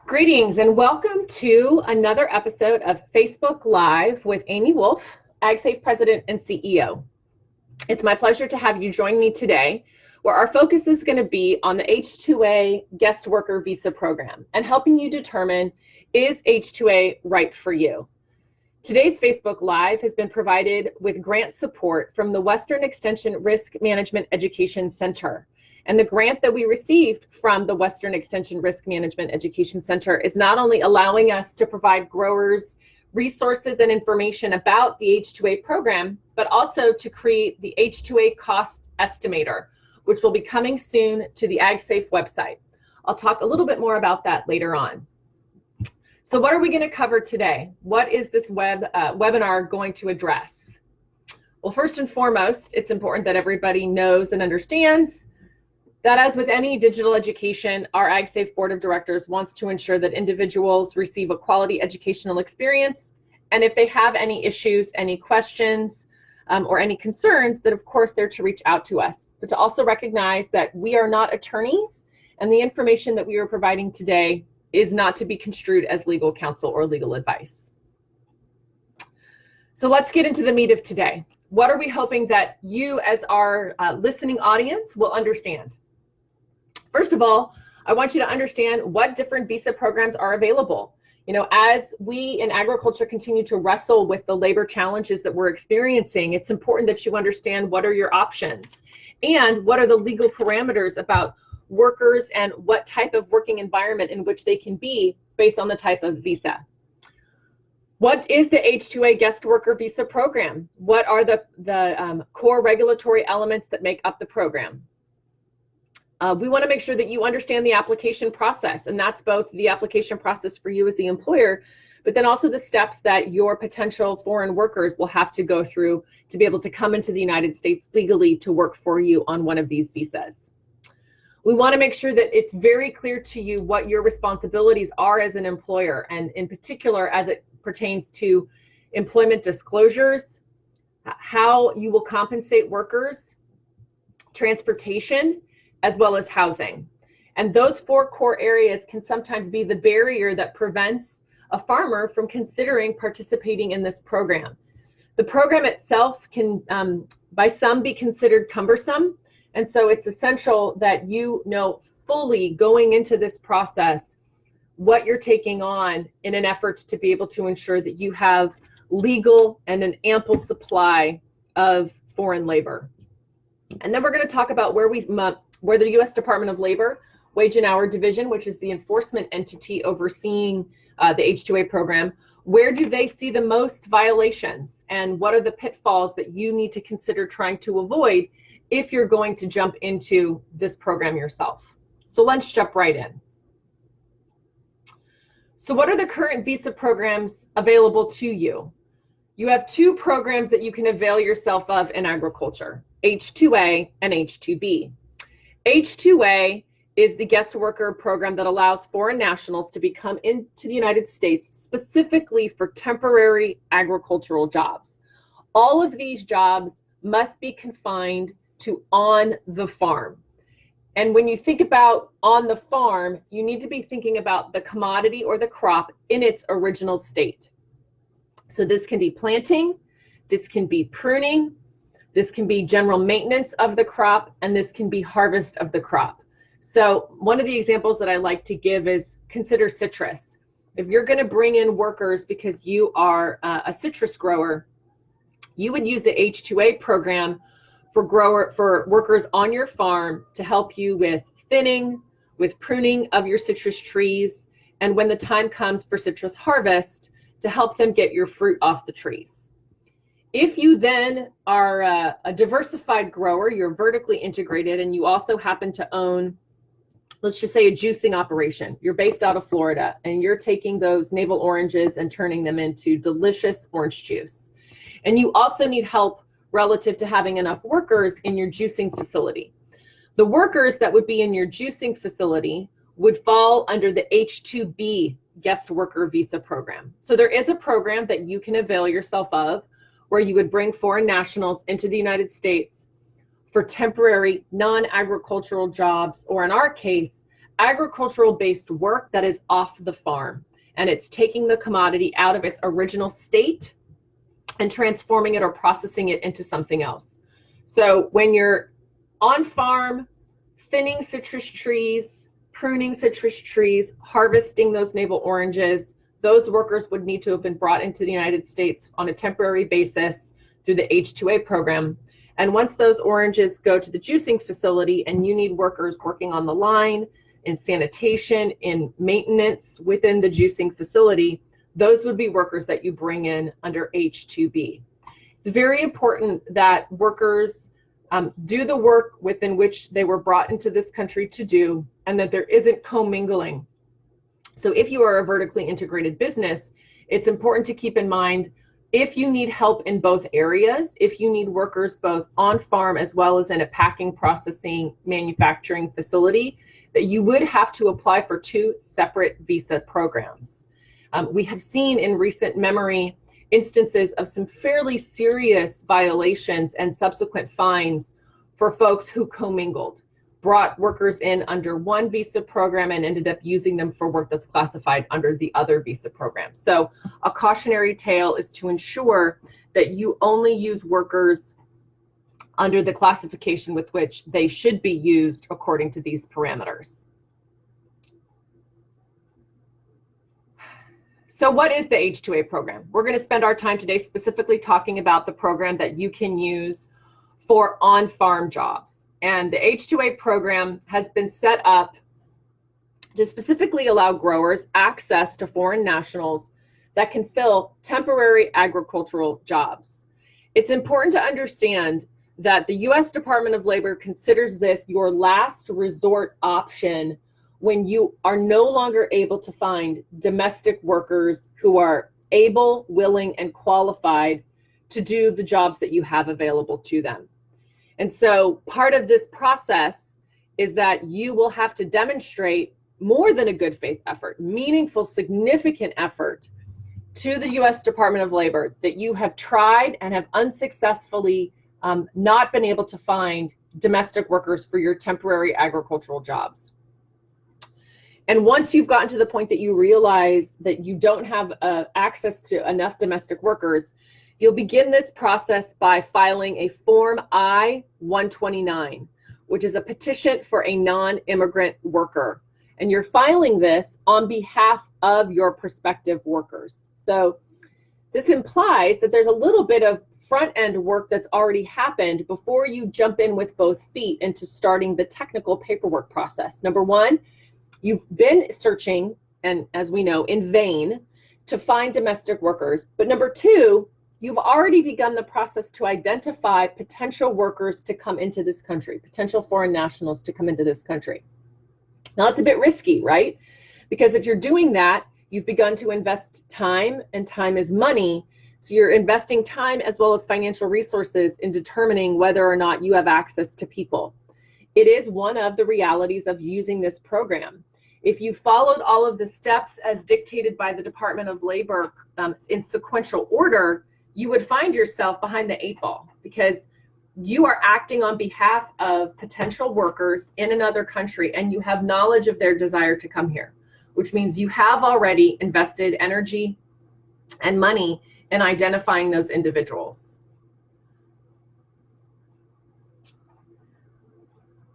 Greetings and welcome to another episode of Facebook Live with Amy Wolf, AgSafe President and CEO. It's my pleasure to have you join me today, where our focus is going to be on the H2A guest worker visa program and helping you determine, is H2A right for you? Today's Facebook Live has been provided with grant support from the Western Extension Risk Management Education Center. And the grant that we received from the Western Extension Risk Management Education Center is not only allowing us to provide growers resources and information about the H2A program, but also to create the H2A cost estimator, which will be coming soon to the AgSafe website. I'll talk a little bit more about that later on. So what are we going to cover today? What is this webinar going to address? Well, first and foremost, it's important that everybody knows and understands that as with any digital education, our AgSafe Board of Directors wants to ensure that individuals receive a quality educational experience. And if they have any issues, any questions, or any concerns, that of course they're to reach out to us. But to also recognize that we are not attorneys, and the information that we are providing today is not to be construed as legal counsel or legal advice. So let's get into the meat of today. What are we hoping that you as our listening audience will understand? First of all, I want you to understand what different visa programs are available. You know, as we in agriculture continue to wrestle with the labor challenges that we're experiencing, it's important that you understand what are your options and what are the legal parameters about workers and what type of working environment in which they can be based on the type of visa. What is the H2A guest worker visa program? What are the core regulatory elements that make up the program? We want to make sure that you understand the application process, and that's both the application process for you as the employer, but then also the steps that your potential foreign workers will have to go through to be able to come into the United States legally to work for you on one of these visas. We want to make sure that it's very clear to you what your responsibilities are as an employer, and in particular as it pertains to employment disclosures, how you will compensate workers, transportation, as well as housing. And those four core areas can sometimes be the barrier that prevents a farmer from considering participating in this program. The program itself can, by some, be considered cumbersome. And so it's essential that you know fully going into this process what you're taking on in an effort to be able to ensure that you have legal and an ample supply of foreign labor. And then we're going to talk about where the U.S. Department of Labor Wage and Hour Division, which is the enforcement entity overseeing the H2A program, where do they see the most violations, and what are the pitfalls that you need to consider trying to avoid if you're going to jump into this program yourself. So let's jump right in. So what are the current visa programs available to you? You have two programs that you can avail yourself of in agriculture, H2A and H2B. H2A is the guest worker program that allows foreign nationals to come into the United States specifically for temporary agricultural jobs. All of these jobs must be confined to on the farm. And when you think about on the farm, you need to be thinking about the commodity or the crop in its original state. So this can be planting, this can be pruning, this can be general maintenance of the crop, and this can be harvest of the crop. So one of the examples that I like to give is consider citrus. If you're going to bring in workers because you are a citrus grower, you would use the H2A program for workers on your farm to help you with thinning, with pruning of your citrus trees, and when the time comes for citrus harvest, to help them get your fruit off the trees. If you then are a diversified grower, you're vertically integrated, and you also happen to own, let's just say, a juicing operation. You're based out of Florida, and you're taking those navel oranges and turning them into delicious orange juice. And you also need help relative to having enough workers in your juicing facility. The workers that would be in your juicing facility would fall under the H2B guest worker visa program. So there is a program that you can avail yourself of where you would bring foreign nationals into the United States for temporary non-agricultural jobs, or in our case, agricultural-based work that is off the farm, and it's taking the commodity out of its original state and transforming it or processing it into something else. So when you're on farm, thinning citrus trees, pruning citrus trees, harvesting those navel oranges, those workers would need to have been brought into the United States on a temporary basis through the H2A program. And once those oranges go to the juicing facility and you need workers working on the line, in sanitation, in maintenance within the juicing facility, those would be workers that you bring in under H2B. It's very important that workers do the work within which they were brought into this country to do, and that there isn't commingling. So if you are a vertically integrated business, it's important to keep in mind, if you need help in both areas, if you need workers both on farm as well as in a packing, processing, manufacturing facility, that you would have to apply for 2 separate visa programs. We have seen in recent memory instances of some fairly serious violations and subsequent fines for folks who commingled, brought workers in under one visa program and ended up using them for work that's classified under the other visa program. So a cautionary tale is to ensure that you only use workers under the classification with which they should be used according to these parameters. So what is the H2A program? We're going to spend our time today specifically talking about the program that you can use for on-farm jobs. And the H2A program has been set up to specifically allow growers access to foreign nationals that can fill temporary agricultural jobs. It's important to understand that the U.S. Department of Labor considers this your last resort option when you are no longer able to find domestic workers who are able, willing, and qualified to do the jobs that you have available to them. And so part of this process is that you will have to demonstrate more than a good faith effort, meaningful, significant effort to the U.S. Department of Labor that you have tried and have unsuccessfully not been able to find domestic workers for your temporary agricultural jobs. And once you've gotten to the point that you realize that you don't have access to enough domestic workers, you'll begin this process by filing a Form I-129, which is a petition for a non-immigrant worker. And you're filing this on behalf of your prospective workers. So this implies that there's a little bit of front-end work that's already happened before you jump in with both feet into starting the technical paperwork process. Number one, you've been searching, and as we know, in vain, to find domestic workers. But number two, you've already begun the process to identify potential workers to come into this country, potential foreign nationals to come into this country. Now, it's a bit risky, right? Because if you're doing that, you've begun to invest time, and time is money. So you're investing time as well as financial resources in determining whether or not you have access to people. It is one of the realities of using this program. If you followed all of the steps as dictated by the Department of Labor in sequential order, you would find yourself behind the 8 ball, because you are acting on behalf of potential workers in another country and you have knowledge of their desire to come here, which means you have already invested energy and money in identifying those individuals.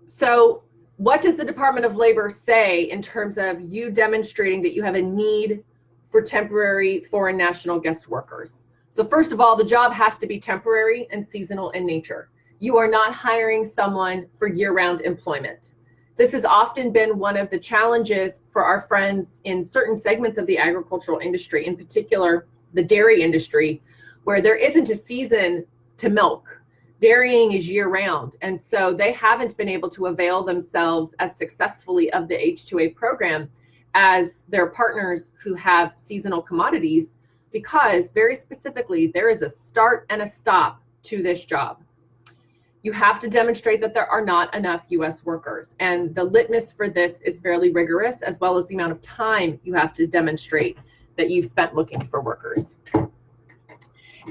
So what does the Department of Labor say in terms of you demonstrating that you have a need for temporary foreign national guest workers? So first of all, the job has to be temporary and seasonal in nature. You are not hiring someone for year-round employment. This has often been one of the challenges for our friends in certain segments of the agricultural industry, in particular the dairy industry, where there isn't a season to milk. Dairying is year-round, and so they haven't been able to avail themselves as successfully of the H2A program as their partners who have seasonal commodities, because very specifically, there is a start and a stop to this job. You have to demonstrate that there are not enough U.S. workers, and the litmus for this is fairly rigorous, as well as the amount of time you have to demonstrate that you've spent looking for workers.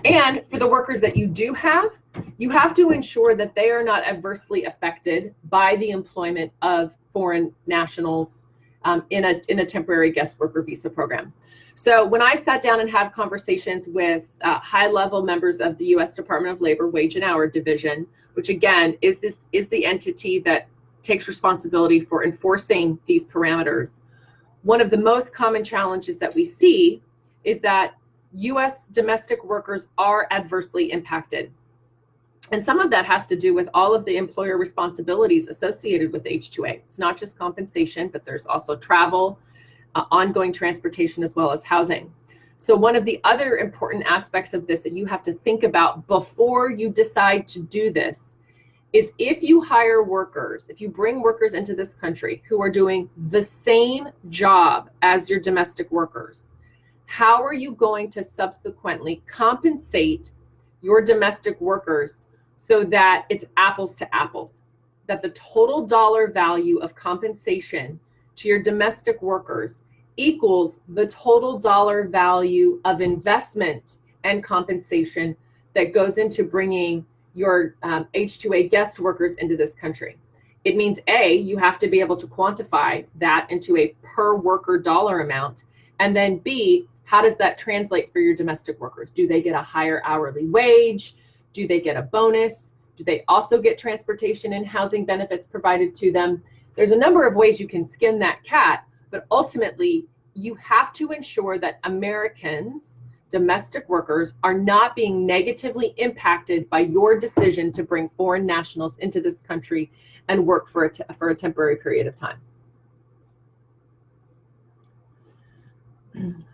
And for the workers that you do have, you have to ensure that they are not adversely affected by the employment of foreign nationals in a temporary guest worker visa program. So when I've sat down and had conversations with high-level members of the U.S. Department of Labor Wage and Hour Division, which again is the entity that takes responsibility for enforcing these parameters, one of the most common challenges that we see is that U.S. domestic workers are adversely impacted. And some of that has to do with all of the employer responsibilities associated with H2A. It's not just compensation, but there's also travel, ongoing transportation, as well as housing. So one of the other important aspects of this that you have to think about before you decide to do this is if you hire workers, if you bring workers into this country who are doing the same job as your domestic workers, how are you going to subsequently compensate your domestic workers so that it's apples to apples, that the total dollar value of compensation to your domestic workers equals the total dollar value of investment and compensation that goes into bringing your H2A guest workers into this country? It means A, you have to be able to quantify that into a per worker dollar amount. And then B, how does that translate for your domestic workers? Do they get a higher hourly wage? Do they get a bonus? Do they also get transportation and housing benefits provided to them? There's a number of ways you can skin that cat, but ultimately you have to ensure that Americans, domestic workers, are not being negatively impacted by your decision to bring foreign nationals into this country and work for a temporary period of time.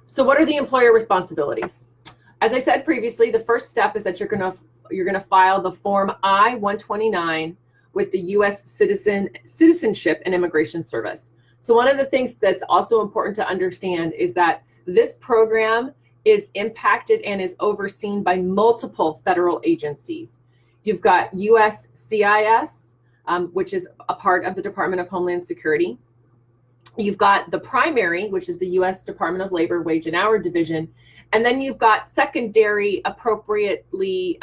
So what are the employer responsibilities? As I said previously, the first step is that you're going to file the Form I-129 with the U.S. Citizenship and Immigration Service. So one of the things that's also important to understand is that this program is impacted and is overseen by multiple federal agencies. You've got USCIS, which is a part of the Department of Homeland Security. You've got the primary, which is the U.S. Department of Labor Wage and Hour Division. And then you've got secondary, appropriately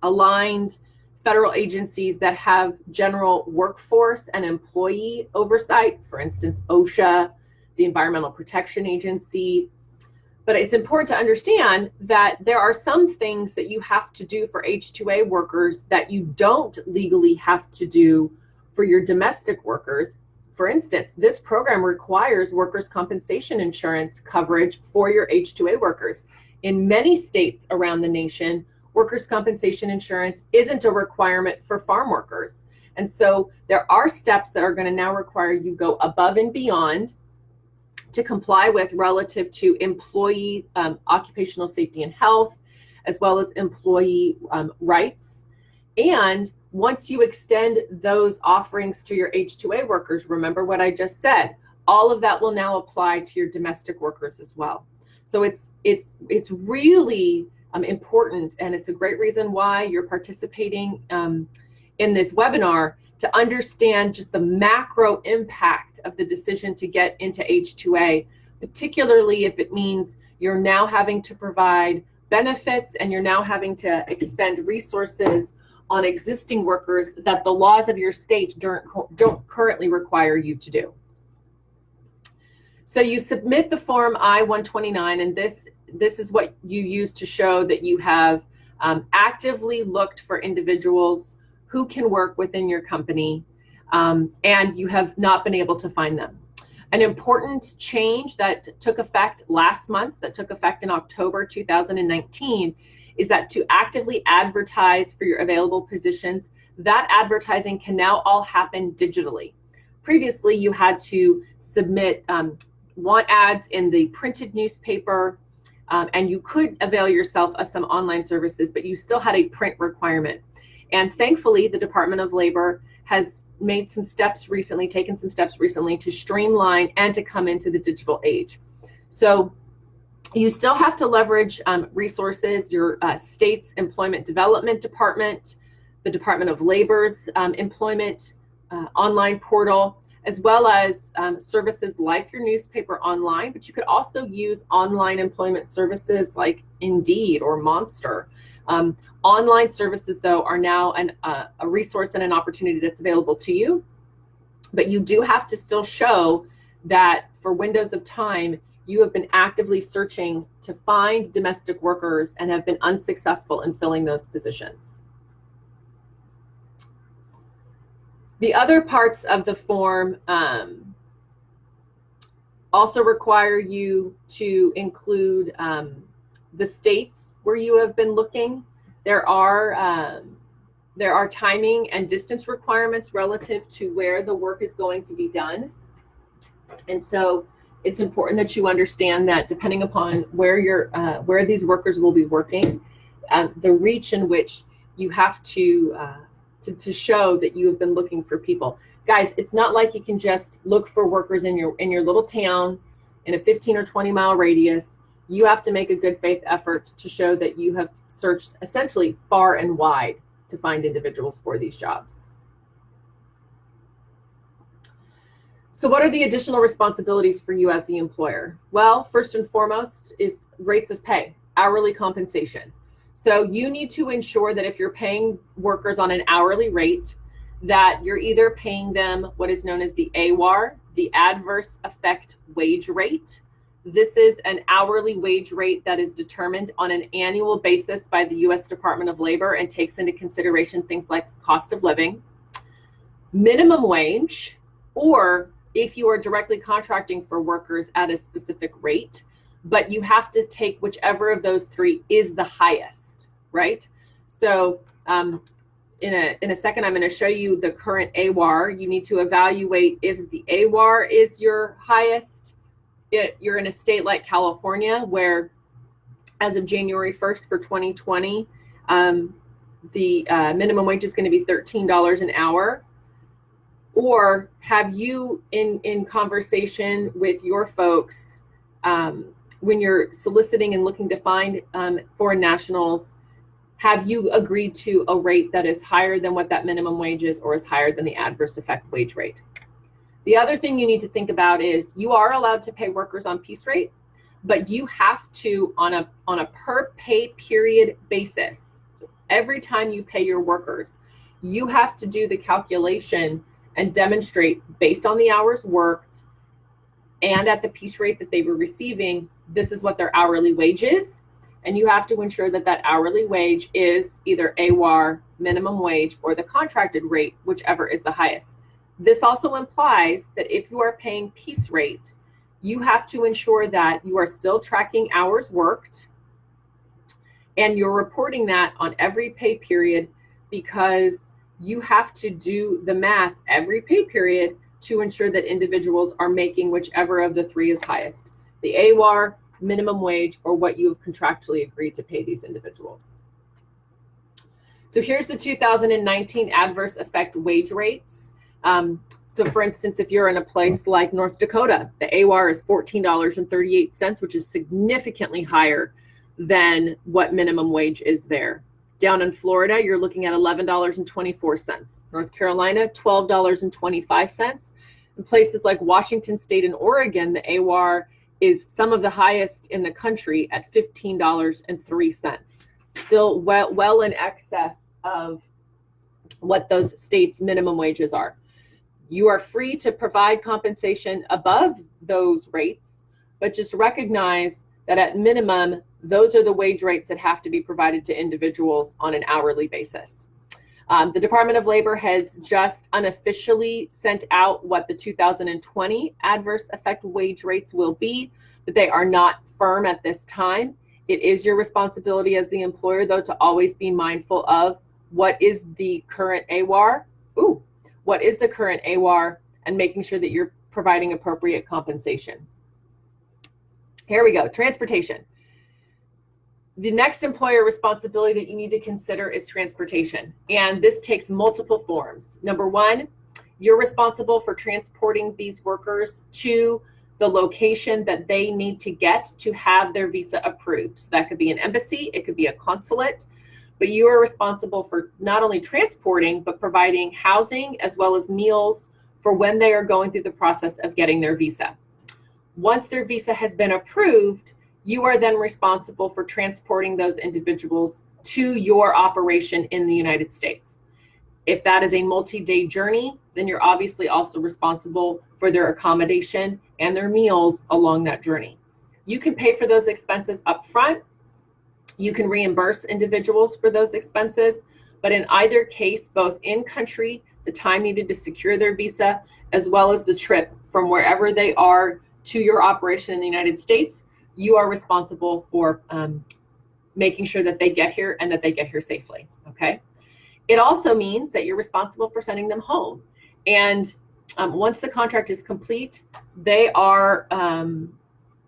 aligned federal agencies that have general workforce and employee oversight, for instance, OSHA, the Environmental Protection Agency. But it's important to understand that there are some things that you have to do for H2A workers that you don't legally have to do for your domestic workers. For instance, this program requires workers' compensation insurance coverage for your H2A workers. In many states around the nation, workers' compensation insurance isn't a requirement for farm workers. And so there are steps that are going to now require you go above and beyond to comply with relative to employee occupational safety and health, as well as employee rights. And once you extend those offerings to your H2A workers, remember what I just said, all of that will now apply to your domestic workers as well. So it's really important, and it's a great reason why you're participating in this webinar, to understand just the macro impact of the decision to get into H2A, particularly if it means you're now having to provide benefits and you're now having to expend resources on existing workers that the laws of your state don't currently require you to do. So you submit the Form I-129, and this is what you use to show that you have actively looked for individuals who can work within your company, and you have not been able to find them. An important change that took effect last month, that took effect in October 2019, is that to actively advertise for your available positions, that advertising can now all happen digitally. Previously, you had to submit want ads in the printed newspaper, and you could avail yourself of some online services, but you still had a print requirement. And thankfully, the Department of Labor has made some steps recently, taken some steps recently to streamline and to come into the digital age. So you still have to leverage resources, your state's employment development department, the Department of Labor's employment online portal, as well as services like your newspaper online, but you could also use online employment services like Indeed or Monster. Online services, though, are now a resource and an opportunity that's available to you. But you do have to still show that for windows of time, you have been actively searching to find domestic workers and have been unsuccessful in filling those positions. The other parts of the form also require you to include the states where you have been looking. There are timing and distance requirements relative to where the work is going to be done. And so it's important that you understand that depending upon where these workers will be working, the reach in which you have to show that you have been looking for people. Guys, it's not like you can just look for workers in your little town in a 15 or 20 mile radius. You have to make a good faith effort to show that you have searched essentially far and wide to find individuals for these jobs. So what are the additional responsibilities for you as the employer? Well, first and foremost is rates of pay, hourly compensation. So you need to ensure that if you're paying workers on an hourly rate, that you're either paying them what is known as the AWAR, the adverse effect wage rate. This is an hourly wage rate that is determined on an annual basis by the U.S. Department of Labor and takes into consideration things like cost of living, minimum wage, or if you are directly contracting for workers at a specific rate, but you have to take whichever of those three is the highest, right? So in a second, I'm going to show you the current AWAR. You need to evaluate if the AWAR is your highest. You're in a state like California, where as of January 1st for 2020, the minimum wage is going to be $13 an hour. Or have you, in conversation with your folks, when you're soliciting and looking to find foreign nationals, have you agreed to a rate that is higher than what that minimum wage is or is higher than the adverse effect wage rate? The other thing you need to think about is you are allowed to pay workers on piece rate, but you have to, on a per pay period basis, so every time you pay your workers, you have to do the calculation and demonstrate based on the hours worked and at the piece rate that they were receiving, this is what their hourly wage is. And you have to ensure that that hourly wage is either AWAR, minimum wage, or the contracted rate, whichever is the highest. This also implies that if you are paying piece rate, you have to ensure that you are still tracking hours worked and you're reporting that on every pay period, because you have to do the math every pay period to ensure that individuals are making whichever of the three is highest, the AWAR, minimum wage, or what you have contractually agreed to pay these individuals. So here's the 2019 adverse effect wage rates. So for instance, if you're in a place like North Dakota, the AWAR is $14.38, which is significantly higher than what minimum wage is there. Down in Florida, you're looking at $11.24. North Carolina, $12.25. In places like Washington State and Oregon, the AWAR is some of the highest in the country at $15.03. Still well in excess of what those states' minimum wages are. You are free to provide compensation above those rates, but just recognize that at minimum, those are the wage rates that have to be provided to individuals on an hourly basis. The Department of Labor has just unofficially sent out what the 2020 adverse effect wage rates will be, but they are not firm at this time. It is your responsibility as the employer, though, to always be mindful of what is the current AWAR, what is the current AWAR, and making sure that you're providing appropriate compensation. Here we go, transportation. The next employer responsibility that you need to consider is transportation. And this takes multiple forms. Number one, you're responsible for transporting these workers to the location that they need to get to have their visa approved. So that could be an embassy, it could be a consulate, but you are responsible for not only transporting, but providing housing as well as meals for when they are going through the process of getting their visa. Once their visa has been approved, you are then responsible for transporting those individuals to your operation in the United States. If that is a multi-day journey, then you're obviously also responsible for their accommodation and their meals along that journey. You can pay for those expenses up front. You can reimburse individuals for those expenses, but in either case, both in country, the time needed to secure their visa, as well as the trip from wherever they are to your operation in the United States, you are responsible for making sure that they get here and that they get here safely, okay? It also means that you're responsible for sending them home. And once the contract is complete, they are,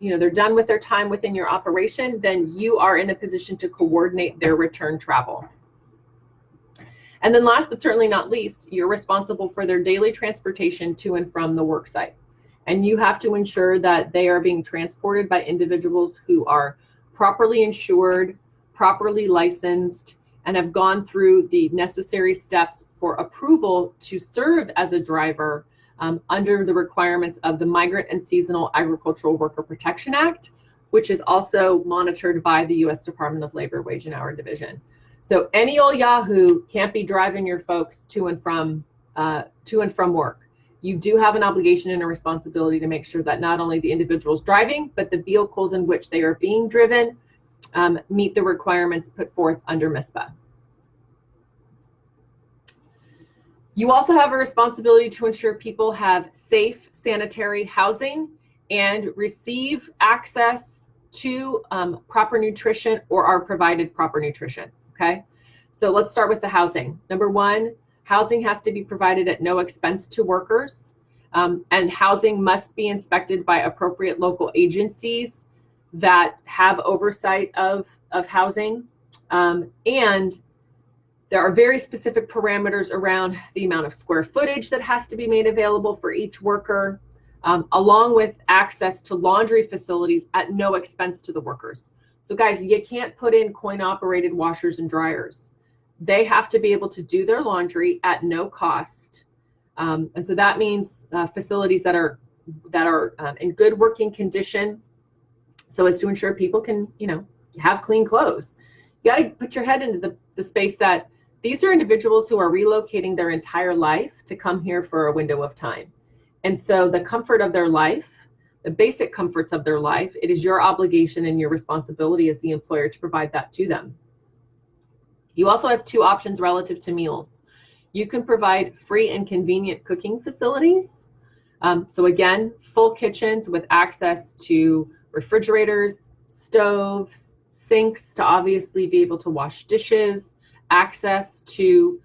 they're done with their time within your operation, then you are in a position to coordinate their return travel. And then last but certainly not least, you're responsible for their daily transportation to and from the work site. And you have to ensure that they are being transported by individuals who are properly insured, properly licensed, and have gone through the necessary steps for approval to serve as a driver under the requirements of the Migrant and Seasonal Agricultural Worker Protection Act, which is also monitored by the U.S. Department of Labor Wage and Hour Division. So any old Yahoo can't be driving your folks to and from work. You do have an obligation and a responsibility to make sure that not only the individuals driving, but the vehicles in which they are being driven meet the requirements put forth under MISPA. You also have a responsibility to ensure people have safe sanitary housing and receive access to proper nutrition or are provided proper nutrition, okay? So let's start with the housing. Number one, housing has to be provided at no expense to workers, and housing must be inspected by appropriate local agencies that have oversight of housing, and there are very specific parameters around the amount of square footage that has to be made available for each worker, along with access to laundry facilities at no expense to the workers. So guys, you can't put in coin-operated washers and dryers. They have to be able to do their laundry at no cost. And so that means facilities that are in good working condition, so as to ensure people can, have clean clothes. You got to put your head into the space that these are individuals who are relocating their entire life to come here for a window of time. And so the comfort of their life, the basic comforts of their life, it is your obligation and your responsibility as the employer to provide that to them. You also have two options relative to meals. You can provide free and convenient cooking facilities. So again, full kitchens with access to refrigerators, stoves, sinks to obviously be able to wash dishes, access to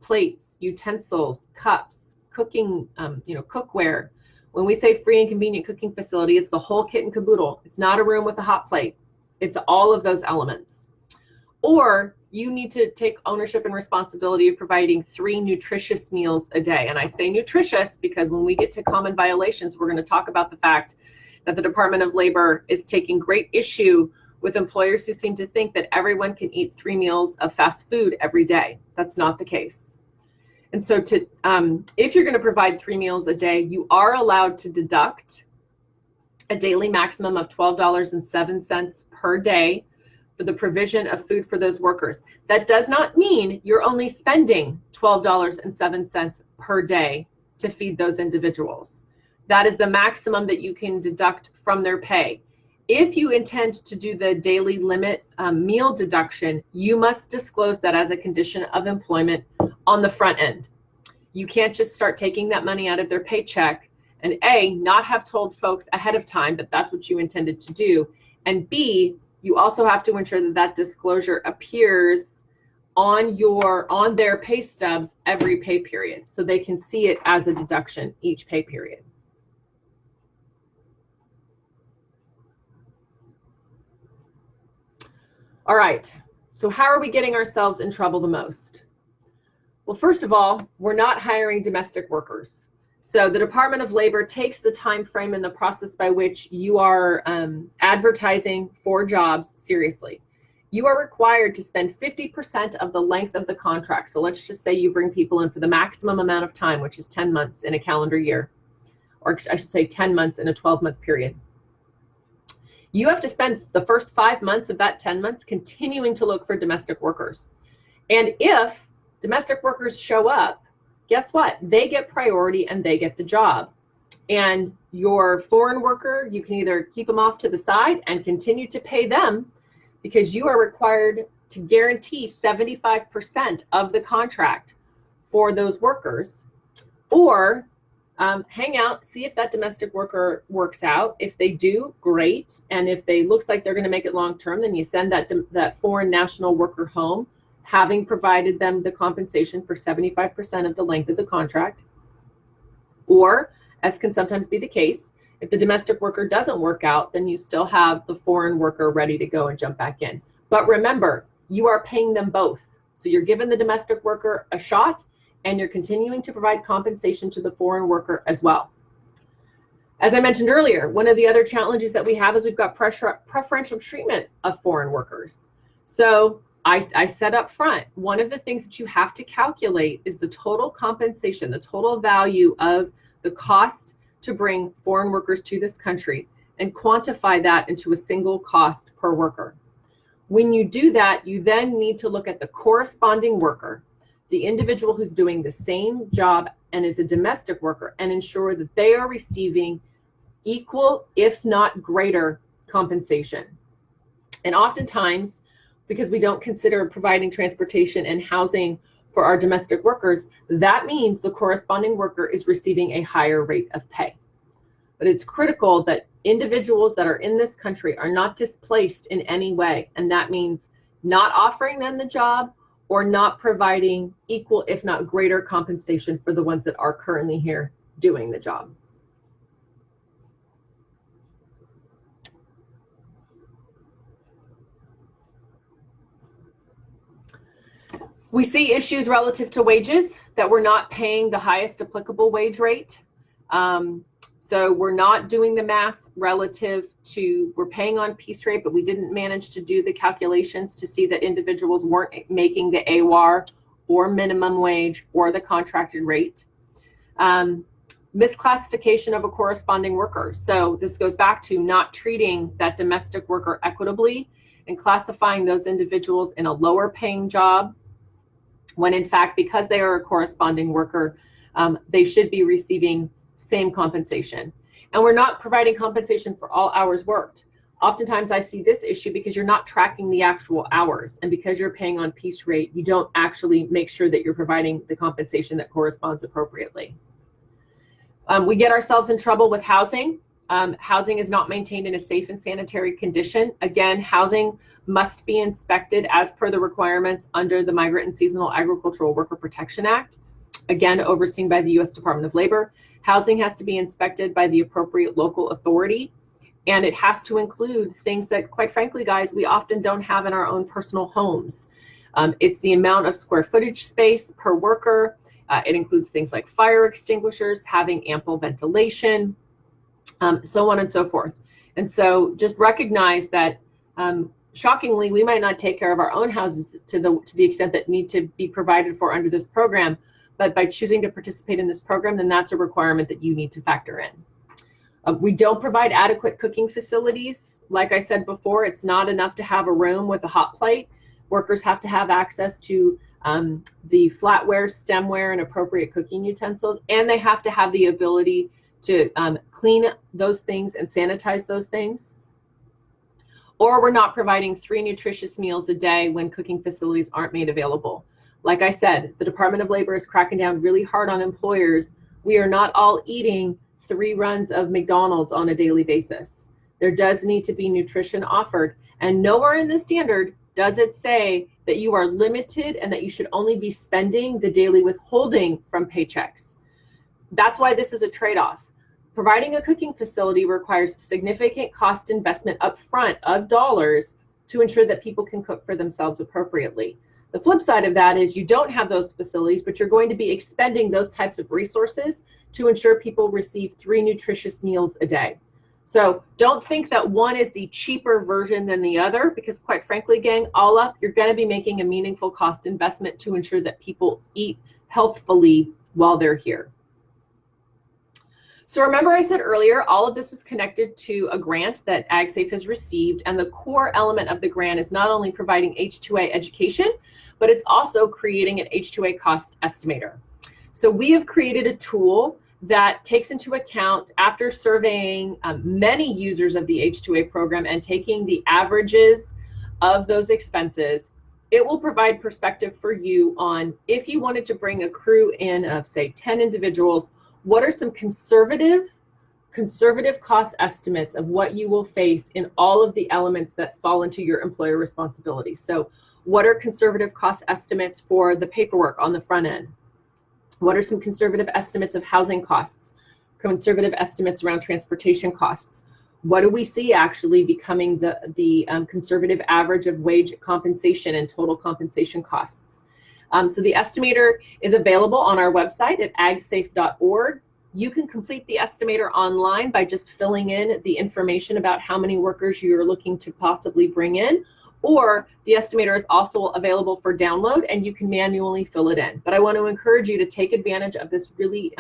plates, utensils, cups, cooking, cookware. When we say free and convenient cooking facility, it's the whole kit and caboodle. It's not a room with a hot plate. It's all of those elements. Or you need to take ownership and responsibility of providing 3 nutritious meals a day. And I say nutritious because when we get to common violations, we're going to talk about the fact that the Department of Labor is taking great issue with employers who seem to think that everyone can eat 3 meals of fast food every day. That's not the case. And so if you're going to provide 3 meals a day, you are allowed to deduct a daily maximum of $12.07 per day for the provision of food for those workers. That does not mean you're only spending $12.07 per day to feed those individuals. That is the maximum that you can deduct from their pay. If you intend to do the daily limit meal deduction, you must disclose that as a condition of employment on the front end. You can't just start taking that money out of their paycheck and A, not have told folks ahead of time that that's what you intended to do, and B, you also have to ensure that that disclosure appears on their pay stubs every pay period, so they can see it as a deduction each pay period. All right, so how are we getting ourselves in trouble the most? Well, first of all, we're not hiring domestic workers. So the Department of Labor takes the time frame and the process by which you are advertising for jobs seriously. You are required to spend 50% of the length of the contract. So let's just say you bring people in for the maximum amount of time, which is 10 months in a calendar year, or I should say 10 months in a 12-month period. You have to spend the first 5 months of that 10 months continuing to look for domestic workers. And if domestic workers show up, guess what? They get priority and they get the job. And your foreign worker, you can either keep them off to the side and continue to pay them because you are required to guarantee 75% of the contract for those workers, or hang out, see if that domestic worker works out. If they do, great. And if they looks like they're going to make it long term, then you send that foreign national worker home, having provided them the compensation for 75% of the length of the contract. Or, as can sometimes be the case, if the domestic worker doesn't work out, then you still have the foreign worker ready to go and jump back in. But remember, you are paying them both. So you're giving the domestic worker a shot, and you're continuing to provide compensation to the foreign worker as well. As I mentioned earlier, one of the other challenges that we have is we've got preferential treatment of foreign workers. So I said up front, one of the things that you have to calculate is the total compensation, the total value of the cost to bring foreign workers to this country, and quantify that into a single cost per worker. When you do that, you then need to look at the corresponding worker, the individual who's doing the same job and is a domestic worker, and ensure that they are receiving equal, if not greater, compensation. And oftentimes, because we don't consider providing transportation and housing for our domestic workers, that means the corresponding worker is receiving a higher rate of pay. But it's critical that individuals that are in this country are not displaced in any way. And that means not offering them the job or not providing equal, if not greater, compensation for the ones that are currently here doing the job. We see issues relative to wages, that we're not paying the highest applicable wage rate. So we're not doing the math relative to, we're paying on piece rate, but we didn't manage to do the calculations to see that individuals weren't making the AWAR or minimum wage or the contracted rate. Misclassification of a corresponding worker. So this goes back to not treating that domestic worker equitably and classifying those individuals in a lower paying job, when in fact, because they are a corresponding worker, they should be receiving same compensation. And we're not providing compensation for all hours worked. Oftentimes I see this issue because you're not tracking the actual hours, and because you're paying on piece rate, you don't actually make sure that you're providing the compensation that corresponds appropriately. We get ourselves in trouble with housing. Housing is not maintained in a safe and sanitary condition. Again, housing must be inspected as per the requirements under the Migrant and Seasonal Agricultural Worker Protection Act, again, overseen by the U.S. Department of Labor. Housing has to be inspected by the appropriate local authority, and it has to include things that, quite frankly, guys, we often don't have in our own personal homes. It's the amount of square footage space per worker. It includes things like fire extinguishers, having ample ventilation, so on and so forth. And so just recognize that, shockingly, we might not take care of our own houses to the extent that need to be provided for under this program, but by choosing to participate in this program, then that's a requirement that you need to factor in. We don't provide adequate cooking facilities. Like I said before, it's not enough to have a room with a hot plate. Workers have to have access to the flatware, stemware, and appropriate cooking utensils, and they have to have the ability to clean those things and sanitize those things. Or we're not providing 3 nutritious meals a day when cooking facilities aren't made available. Like I said, the Department of Labor is cracking down really hard on employers. We are not all eating 3 runs of McDonald's on a daily basis. There does need to be nutrition offered, and nowhere in the standard does it say that you are limited and that you should only be spending the daily withholding from paychecks. That's why this is a trade-off. Providing a cooking facility requires significant cost investment up front of dollars to ensure that people can cook for themselves appropriately. The flip side of that is you don't have those facilities, but you're going to be expending those types of resources to ensure people receive 3 nutritious meals a day. So don't think that one is the cheaper version than the other, because quite frankly, gang, all up, you're going to be making a meaningful cost investment to ensure that people eat healthfully while they're here. So remember I said earlier, all of this was connected to a grant that AgSafe has received, and the core element of the grant is not only providing H2A education, but it's also creating an H2A cost estimator. So we have created a tool that takes into account, after surveying many users of the H2A program and taking the averages of those expenses, it will provide perspective for you on, if you wanted to bring a crew in of, say, 10 individuals, what are some conservative cost estimates of what you will face in all of the elements that fall into your employer responsibilities. So what are conservative cost estimates for the paperwork on the front end? What are some conservative estimates of housing costs? Conservative estimates around transportation costs? What do we see actually becoming the conservative average of wage compensation and total compensation costs? So the estimator is available on our website at agsafe.org. You can complete the estimator online by just filling in the information about how many workers you're looking to possibly bring in, or the estimator is also available for download and you can manually fill it in. But I want to encourage you to take advantage of this really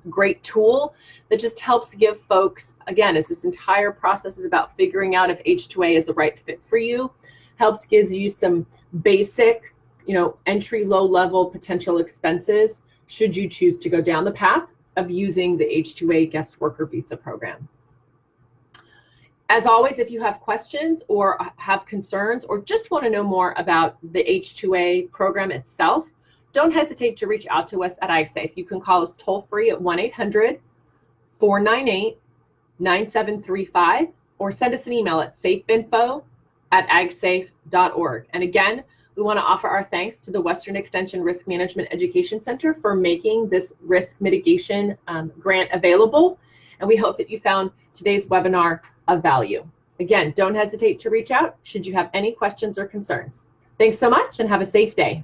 great tool that just helps give folks, again, as this entire process is about figuring out if H2A is the right fit for you, gives you some basic, entry low level potential expenses should you choose to go down the path of using the H2A guest worker visa program. As always, if you have questions or have concerns or just want to know more about the H2A program itself, don't hesitate to reach out to us at AgSafe. You can call us toll-free at 1-800-498-9735 or send us an email at safeinfo@agsafe.org. And again, we want to offer our thanks to the Western Extension Risk Management Education Center for making this risk mitigation grant available. And we hope that you found today's webinar of value. Again, don't hesitate to reach out should you have any questions or concerns. Thanks so much and have a safe day.